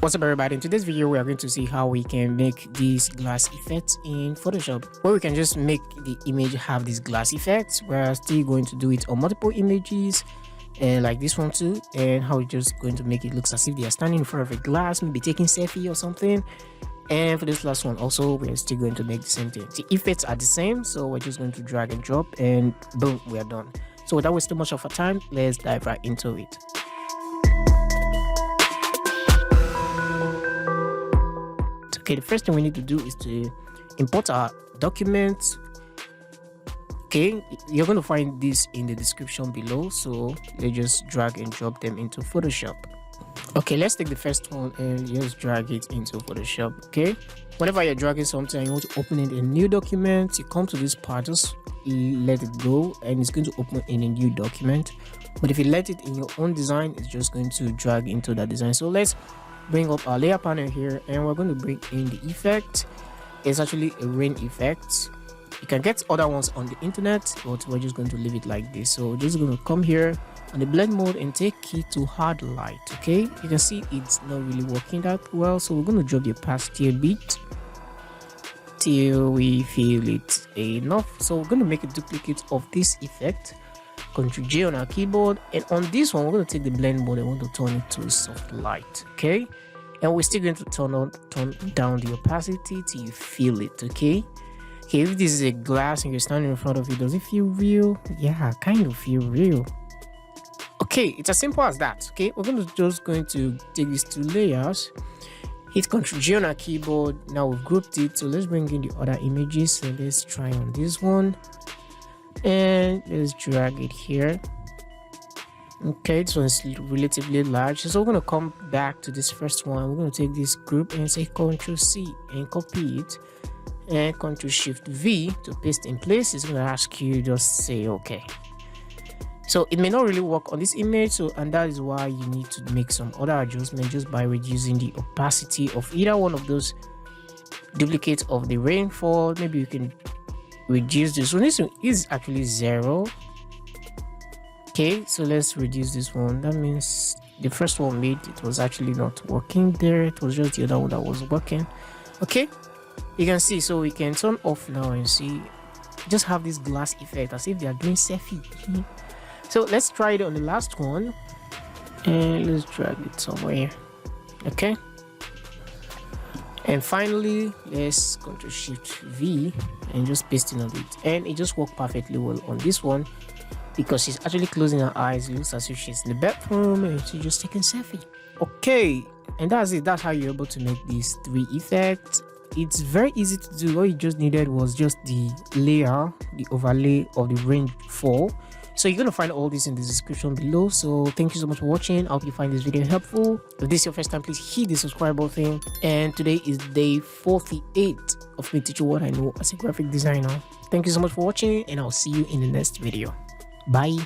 What's up everybody, in today's video we are going to see how we can make these glass effects in Photoshop, where we can just make the image have this glass effect. We're still going to do it on multiple images and like this one too, and how we're just going to make it look as if they are standing in front of a glass, maybe taking selfie or something. And for this last one also, we're still going to make the same thing. The effects are the same, so we're just going to drag and drop and boom, we are done. So without wasting much of our time, let's dive right into it. Okay, the first thing we need to do is to import our documents. Okay, you're going to find this in the description below, so let's just drag and drop them into Photoshop. Okay, let's take the first one and just drag it into Photoshop. Okay, whenever you're dragging something and you want to open it in a new document, you come to this part, just let it go and it's going to open in a new document. But if you let it in your own design, it's just going to drag into that design. So let's bring up our layer panel here, and we're going to bring in the effect. It's actually a rain effect. You can get other ones on the internet, but we're just going to leave it like this. So we're just going to come here on the blend mode and take it to hard light. Okay, you can see it's not really working that well, so we're going to drop the opacity a bit till we feel it's enough. So we're going to make a duplicate of this effect, Ctrl J on our keyboard, and on this one we're going to take the blend mode and want to turn it to soft light. Okay, and we're still going to turn down the opacity till you feel it. Okay, if this is a glass and you're standing in front of it, does it feel real? Yeah, kind of feel real. Okay, it's as simple as that. Okay, we're just going to take these two layers, hit Ctrl J on our keyboard. Now we've grouped it, so let's bring in the other images. So let's try on this one and let's drag it here. Okay, this one is relatively large, so we're going to come back to this first one. We're going to take this group and say Ctrl C and copy it, and Ctrl Shift V to paste in place. It's going to ask you just say okay. So it may not really work on this image, so and that is why you need to make some other adjustment just by reducing the opacity of either one of those duplicates of the rainfall. Maybe you can reduce this one. This one is actually 0. Okay, so let's reduce this one. That means the first one made it was actually not working there. It was just the other one that was working. Okay, you can see, so we can turn off now and see, just have this glass effect as if they are doing selfie. So let's try it on the last one and let's drag it somewhere. Okay, and finally let's Ctrl Shift V and just paste it on it, and it just worked perfectly well on this one because she's actually closing her eyes. It looks as if she's in the bathroom and she's just taking selfie. Okay, and that's it. That's how you're able to make these 3 effects. It's very easy to do. All you just needed was just the layer, the overlay of the rainfall. So you're going to find all this in the description below. So thank you so much for watching. I hope you find this video helpful. If this is your first time, please hit the subscribe button. And today is day 48 of me teaching what I know as a graphic designer. Thank you so much for watching, and I'll see you in the next video. Bye.